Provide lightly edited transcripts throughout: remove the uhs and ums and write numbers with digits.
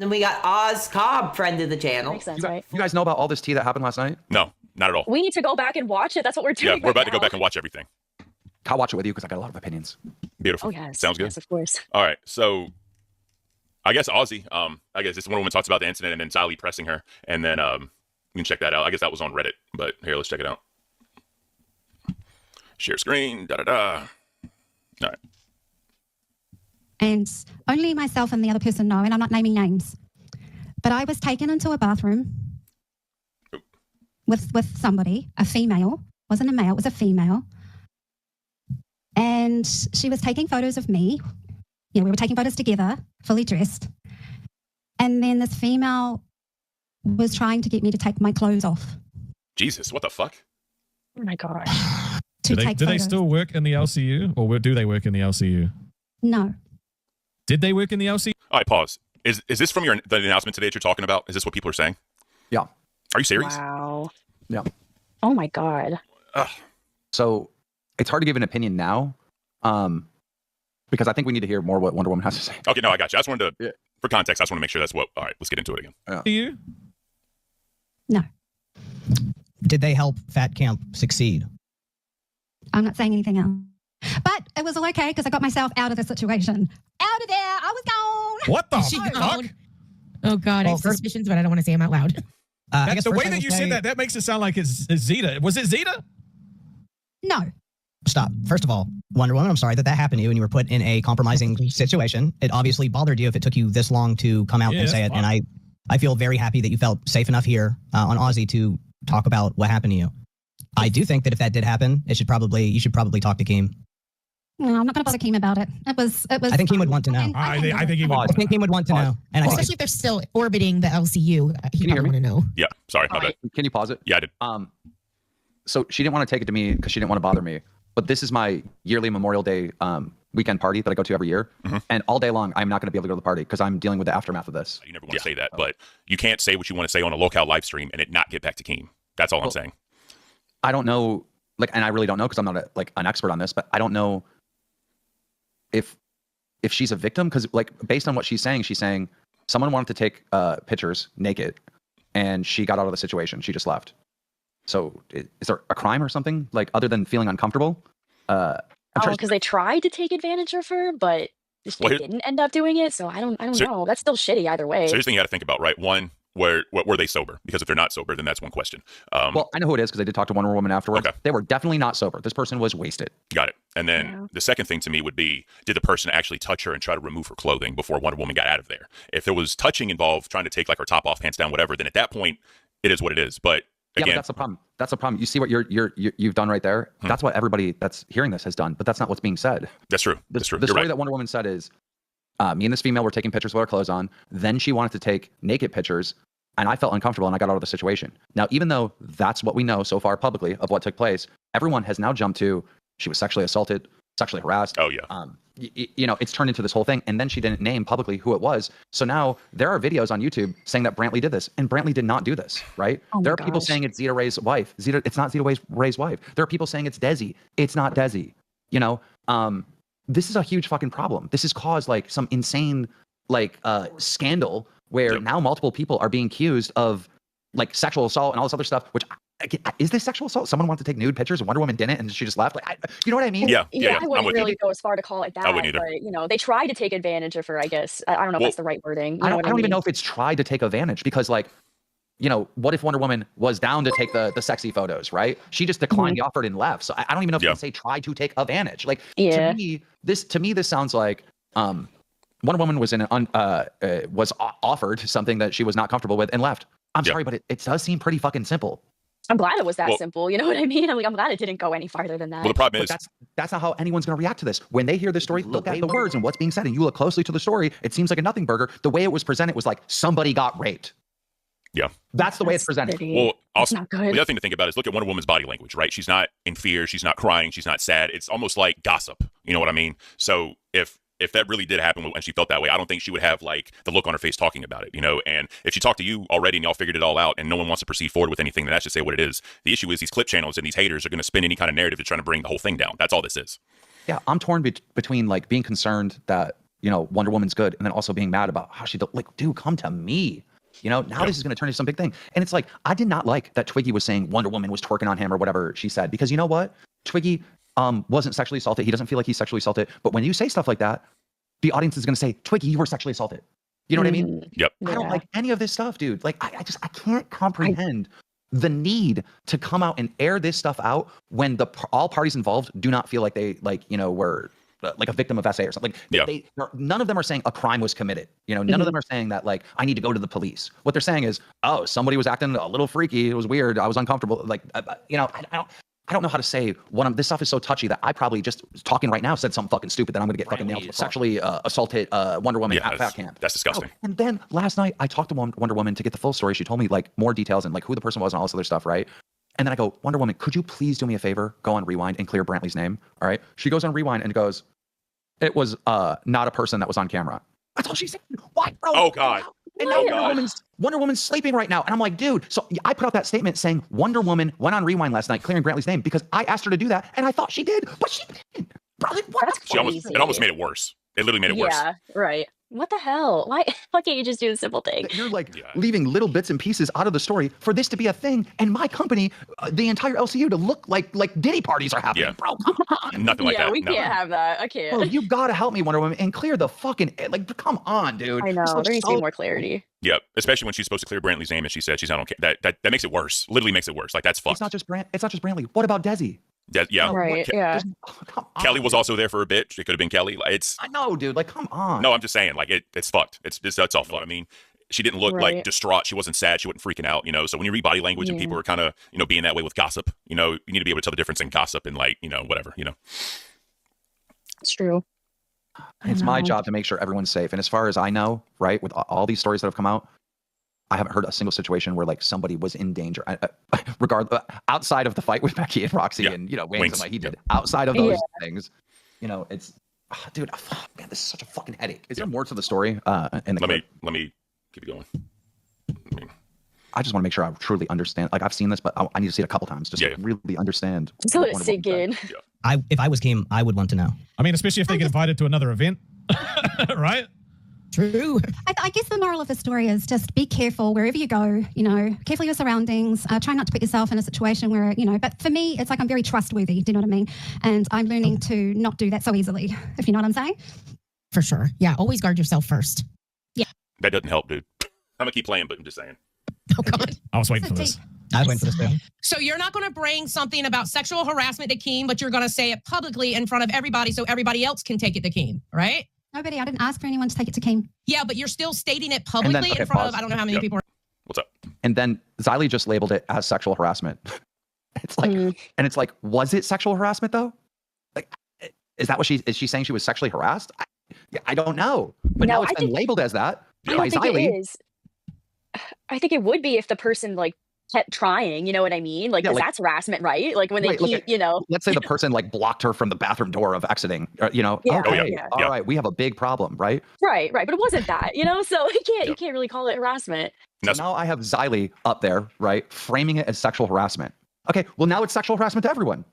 Then we got Oz Cobb, friend of the channel. Makes sense, You guys know about all this tea that happened last night? No, not at all. We need to go back and watch it. That's what we're doing. Yeah, we're about to go back and watch everything. I'll watch it with you because I got a lot of opinions. Beautiful. Oh, yes. Sounds good. Yes, of course. All right, so I guess Aussie. I guess this Wonder Woman talks about the incident and then Sally pressing her, and then you can check that out. I guess that was on Reddit, but here, let's check it out. Share screen. Da da da. All right. And only myself and the other person know, and I'm not naming names. But I was taken into a bathroom with somebody, a female. Wasn't a male, it was a female. And she was taking photos of me. Yeah, we were taking photos together, fully dressed. And then this female was trying to get me to take my clothes off. Jesus, what the fuck? Oh my gosh. Do they still work in the LCU, or do they work in the LCU? No. Did they work in the LCU? All right, pause. Is this from the announcement today that you're talking about? Is this what people are saying? Yeah. Are you serious? Wow. Yeah. Oh my God. Ugh. So it's hard to give an opinion now because I think we need to hear more what Wonder Woman has to say. Okay, no, I got you. I just wanted to, for context, I just want to make sure that's what. All right, let's get into it again. Yeah. You? No. Did they help Fat Camp succeed? I'm not saying anything else. But it was all okay because I got myself out of the situation. Out of there. I was gone. What the She fuck? gone? Oh God, I have suspicions, but I don't want to say them out loud. I guess The way first I that will you say- said that makes it sound like it's Zeta. Was it Zeta? No. Stop. First of all, Wonder Woman, I'm sorry that happened to you and you were put in a compromising situation. It obviously bothered you if it took you this long to come out and say it. And I feel very happy that you felt safe enough here on Aussie to talk about what happened to you. I do think that if that did happen, you should probably talk to Keem. No, I'm not going to bother Keem about it. It was. I think Keem would want to know. I think he would. I think Keem would want to know. And Especially if they're still orbiting the LCU. He you hear probably want to know. Yeah, sorry, my bad. Can you pause it? Yeah, I did. So she didn't want to take it to me because she didn't want to bother me. But this is my yearly Memorial Day weekend party that I go to every year. And all day long, I'm not going to be able to go to the party because I'm dealing with the aftermath of this. You never want to say that, but you can't say what you want to say on a LolCow live stream and it not get back to Keem. That's all I'm saying. I don't know, and I really don't know because I'm not an expert on this, but I don't know if she's a victim because based on what she's saying someone wanted to take pictures naked and she got out of the situation. She just left. So is there a crime or something other than feeling uncomfortable? Because they tried to take advantage of her, but they didn't end up doing it. So I don't know. That's still shitty either way. So here's the thing you got to think about, right? One, were they sober? Because if they're not sober, then that's one question. Well, I know who it is because I did talk to Wonder Woman afterwards. Okay. They were definitely not sober. This person was wasted. Got it. And then the second thing to me would be, did the person actually touch her and try to remove her clothing before Wonder Woman got out of there? If there was touching involved, trying to take her top off, pants down, whatever, then at that point, it is what it is. But again, yeah, but that's the problem. That's the problem. You see what you've done right there? That's what everybody that's hearing this has done, but that's not what's being said. That's true. That's true. The story that Wonder Woman said is, me and this female were taking pictures with our clothes on. Then she wanted to take naked pictures, and I felt uncomfortable, and I got out of the situation. Now, even though that's what we know so far publicly of what took place, everyone has now jumped to she was sexually assaulted, sexually harassed. Oh, yeah. It's turned into this whole thing. And then she didn't name publicly who it was. So now there are videos on YouTube saying that Brantley did this, and Brantley did not do this, right? There are people saying it's Zeta Ray's wife. It's not Zeta Ray's wife. There are people saying it's Desi. It's not Desi. This is a huge fucking problem. This has caused some insane scandal where now multiple people are being accused of sexual assault and all this other stuff, which is this sexual assault? Someone wanted to take nude pictures and Wonder Woman didn't and she just left. You know what I mean? Yeah. I wouldn't really go as far to call it that. I wouldn't either. But they tried to take advantage of her, I guess. I don't know if that's the right wording. I don't even know if it's tried to take advantage because what if Wonder Woman was down to take the sexy photos, right? She just declined the offer and left. So I don't even know if you can say try to take advantage. To me, this sounds like Wonder Woman was was offered something that she was not comfortable with and left. I'm sorry, but it does seem pretty fucking simple. I'm glad it was that simple. You know what I mean? I'm glad it didn't go any farther than that. Well, the problem is that's not how anyone's going to react to this. When they hear this story, look at the words and what's being said, and you look closely to the story. It seems like a nothing burger. The way it was presented was like somebody got raped. Yeah, that's the way it's presented. Well, also, the other thing to think about is look at Wonder Woman's body language, right? She's not in fear. She's not crying. She's not sad. It's almost like gossip. You know what I mean? So if that really did happen and she felt that way, I don't think she would have the look on her face talking about it, And if she talked to you already and y'all figured it all out and no one wants to proceed forward with anything, then that's just say what it is. The issue is these clip channels and these haters are going to spin any kind of narrative to try to bring the whole thing down. That's all this is. Yeah, I'm torn between being concerned that you know, Wonder Woman's good, and then also being mad about how like, dude, come to me. You know, now this is going to turn into some big thing. And it's like, I did not like that Twiggy was saying Wonder Woman was twerking on him or whatever she said, because you know what? Twiggy wasn't sexually assaulted. He doesn't feel like he's sexually assaulted. But when you say stuff like that, the audience is going to say, Twiggy, you were sexually assaulted. You know what I mean? Yep. I don't like any of this stuff, dude. Like, I can't comprehend the need to come out and air this stuff out when all parties involved do not feel like they, like, you know, were like a victim of SA or something. None of them are saying a crime was committed. You know, none of them are saying that, like, I need to go to the police. What they're saying is, oh, somebody was acting a little freaky. It was weird. I was uncomfortable. Like, you know, I don't know how to say this stuff is so touchy that I probably just talking right now said something fucking stupid that I'm going to get fucking nailed. Sexually assaulted Wonder Woman at Fat Camp. That's disgusting. Oh, and then last night I talked to Wonder Woman to get the full story. She told me like more details and like who the person was and all this other stuff, right? And then I go, Wonder Woman, could you please do me a favor? Go on Rewind and clear Brantley's name. All right. She goes on Rewind and goes, it was not a person that was on camera. That's all she said. Why, bro? Oh God. And now Wonder Woman's sleeping right now. And I'm like, dude, so I put out that statement saying Wonder Woman went on Rewind last night, clearing Brantley's name, because I asked her to do that. And I thought she did, but she didn't. Bro, like, what? It almost made it worse. It literally made it worse. Yeah, right. What the hell? Why can't you just do the simple thing? You're like leaving little bits and pieces out of the story for this to be a thing, and my company, the entire LCU, to look like Diddy parties are happening, bro. Come on. Nothing like that. Yeah, we can't have that. I can't. Bro, you gotta help me, Wonder Woman, and clear the fucking, like, come on, dude. I know. There needs to be more clarity. Yep, especially when she's supposed to clear Brantley's name and she said she's not okay. That makes it worse. Literally makes it worse. Like, that's fucked. It's not just Brantley. What about Desi? Yeah. Right. Yeah. Kelly was also there for a bit. It could have been Kelly. I know, dude. Like, come on. No, I'm just saying, like, it's fucked. That's all fucked. I mean, she didn't look like distraught. She wasn't sad. She wasn't freaking out, you know? So when you read body language and people are kind of, you know, being that way with gossip, you know, you need to be able to tell the difference in gossip and, like, you know, whatever, you know? It's true. It's my job to make sure everyone's safe. And as far as I know, right, with all these stories that have come out, I haven't heard a single situation where like somebody was in danger. Regardless, outside of the fight with Becky and Roxy and, you know, Wings and what he did, outside of those things, you know, it's, dude, man, this is such a fucking headache. Is there more to the story? Let me keep it going. I just want to make sure I truly understand. Like, I've seen this, but I need to see it a couple times just to really understand. So let it sink in. If I was Keem, I would want to know. I mean, especially if they get invited to another event, right? True. I guess the moral of the story is just be careful wherever you go, you know, careful your surroundings, try not to put yourself in a situation where, you know, but for me, it's like I'm very trustworthy, do you know what I mean? And I'm learning to not do that so easily, if you know what I'm saying. For sure. Yeah, always guard yourself first. Yeah. That doesn't help, dude. I'm going to keep playing, but I'm just saying. Oh, God. I was waiting for this. I was waiting for this too. So you're not going to bring something about sexual harassment to Keem, but you're going to say it publicly in front of everybody so everybody else can take it to Keem, right? Nobody, I didn't ask for anyone to take it to Keem. Yeah, but you're still stating it publicly in front of, I don't know how many people are. What's up? And then Xylee just labeled it as sexual harassment. It's like, and it's like, was it sexual harassment though? Like, is that what is she saying she was sexually harassed? I don't know. But now it's been labeled as that by Xylee. It is. I think it would be if the person like kept trying, you know what I mean? Like, that's harassment, right? Like when they keep, you know. Let's say the person like blocked her from the bathroom door of exiting, you know. Yeah, okay, all right, we have a big problem, right? Right, but it wasn't that, you know. So you can't really call it harassment. So now I have Xylee up there, right, framing it as sexual harassment. Okay, well now it's sexual harassment to everyone.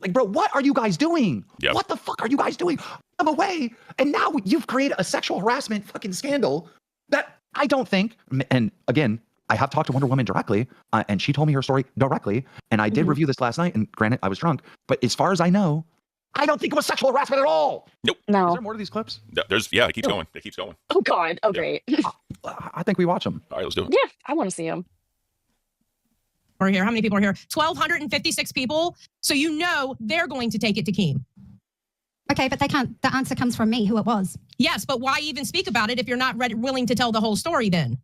Like, bro, what are you guys doing? Yep. What the fuck are you guys doing? I'm away, and now you've created a sexual harassment fucking scandal that I don't think. And again, I have talked to Wonder Woman directly, and she told me her story directly. And I did review this last night. And granted, I was drunk, but as far as I know, I don't think it was sexual harassment at all. Nope. No. Is there more to these clips? It keeps going. It keeps going. Oh God. Oh great. I think we watch them. All right, let's do it. Yeah, I want to see them. We're here. How many people are here? 1,256 people. So you know they're going to take it to Keem. Okay, but they can't. The answer comes from me, who it was. Yes, but why even speak about it if you're not willing to tell the whole story? Then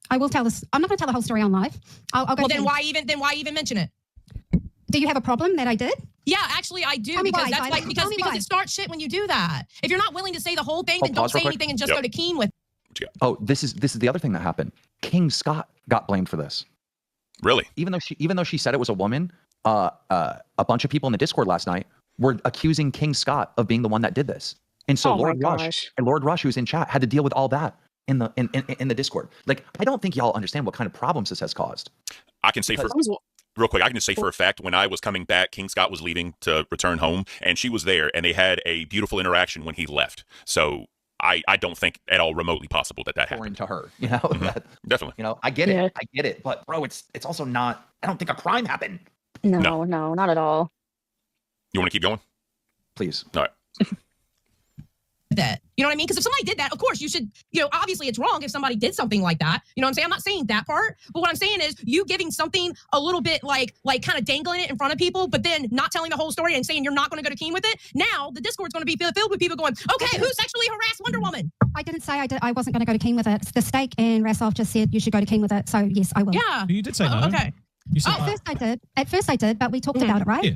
I will tell this. I'm not going to tell the whole story on live. I'll go. Well, then why even mention it? Do you have a problem that I did? Yeah, actually, I do, because that's like because it starts shit when you do that. If you're not willing to say the whole thing, then don't say anything and just go to Keem with. Oh, this is the other thing that happened. King Scott got blamed for this. Really? Even though she said it was a woman, a bunch of people in the Discord last night were accusing King Scott of being the one that did this. And so Lord Rush, who's in chat, had to deal with all that in the Discord. Like, I don't think y'all understand what kind of problems this has caused. I can say real quick, I can just say for a fact, when I was coming back, King Scott was leaving to return home, and she was there, and they had a beautiful interaction when he left. So I don't think at all remotely possible that happened to her. You know, definitely. You know, I get it, but bro, it's also not. I don't think a crime happened. No, not at all. You want to keep going? Please. All right. That, you know what I mean? Because if somebody did that, of course you should, you know, obviously it's wrong if somebody did something like that. You know what I'm saying? I'm not saying that part, but what I'm saying is you giving something a little bit like kind of dangling it in front of people, but then not telling the whole story and saying you're not going to go to Keem with it. Now the Discord's going to be filled with people going, okay, who sexually harassed Wonder Woman? I didn't say I wasn't going to go to Keem with it. The Steak and Rasov just said you should go to Keem with it. So yes, I will. Yeah. You did say no. Okay. You said At first I did, but we talked about it, right? Yeah.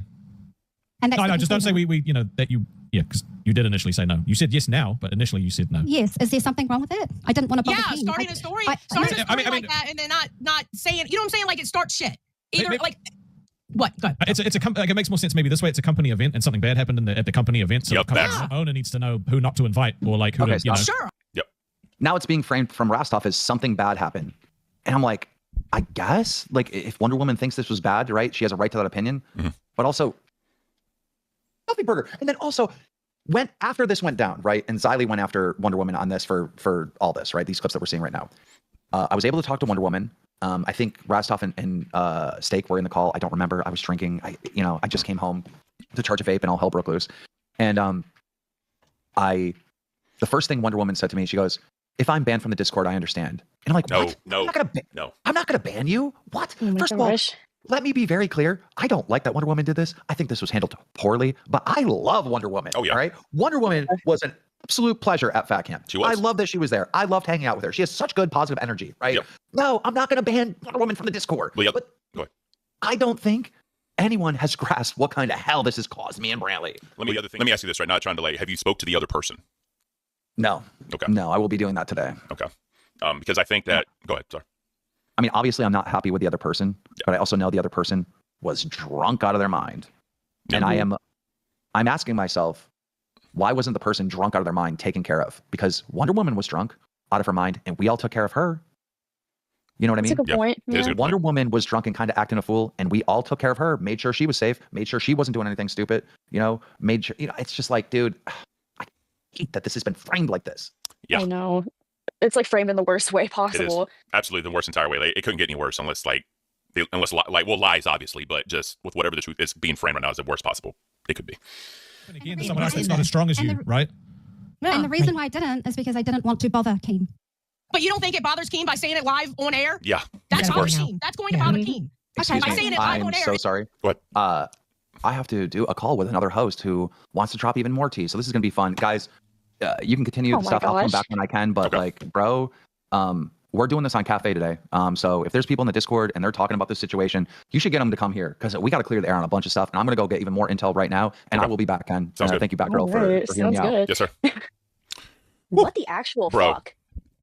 And that's no, just don't say we you know, that you, because you did initially say no. You said yes now, but initially you said no. Yes. Is there something wrong with it? I didn't want to bother Keem. Starting a story like that and then not saying, you know what I'm saying? Like it starts shit. Either like, what? Go ahead. It's like it makes more sense maybe this way. It's a company event and something bad happened at the company event. So the company owner needs to know who not to invite or like who to, you know. Sure. Yep. Now it's being framed from Rostov as something bad happened. And I'm like, I guess, like, if Wonder Woman thinks this was bad, right? She has a right to that opinion. But also, Coffee Burger. And then also, after this went down, right? And Xylee went after Wonder Woman on this for all this, right? These clips that we're seeing right now. I was able to talk to Wonder Woman. I think Rostov and Steak were in the call. I don't remember. I was drinking. I just came home to charge a vape and all hell broke loose. And the first thing Wonder Woman said to me, she goes, "If I'm banned from the Discord, I understand." And I'm like, no, what? no, I'm not gonna ban you. What? Oh First of all, let me be very clear. I don't like that Wonder Woman did this. I think this was handled poorly, but I love Wonder Woman. Oh yeah. All right. Wonder Woman was an absolute pleasure at Fat Camp. She was. I love that she was there. I loved hanging out with her. She has such good positive energy, right? Yep. No, I'm not gonna ban Wonder Woman from the Discord. Well, yep. But go ahead. I don't think anyone has grasped what kind of hell this has caused me and Brantley. Let me ask you this, right? Not trying to delay. Have you spoke to the other person? No. Okay. No, I will be doing that today. Okay. Because I think that. Go ahead. Sorry. I mean, obviously, I'm not happy with the other person, but I also know the other person was drunk out of their mind, and I'm asking myself, why wasn't the person drunk out of their mind taken care of? Because Wonder Woman was drunk out of her mind, and we all took care of her. You know what I mean? That's a good point. Yeah. Wonder Woman was drunk and kind of acting a fool, and we all took care of her, made sure she was safe, made sure she wasn't doing anything stupid. You know, made sure. You know, it's just like, dude, I hate that this has been framed like this. Yeah. I know. It's like framed in the worst way possible. It is absolutely the worst entire way. Like, it couldn't get any worse unless lies obviously, but just with whatever the truth is being framed right now is the worst possible it could be. And again, someone else that's not as strong as you, right? And the reason why I didn't is because I didn't want to bother Keem. But you don't think it bothers Keem by saying it live on air? Yeah. That's bothers Keem. That's going to bother Keem. Excuse by me. saying it live on air. I'm so sorry. What? I have to do a call with another host who wants to drop even more tea. So this is going to be fun. Guys, you can continue the stuff. I'll come back when I can. But like, bro, we're doing this on Cafe today. So if there's people in the Discord and they're talking about this situation, you should get them to come here because we got to clear the air on a bunch of stuff. And I'm going to go get even more intel right now. And I will be back, Ken. Thank you, Batgirl, for hearing me out. Yes, sir. What the actual fuck?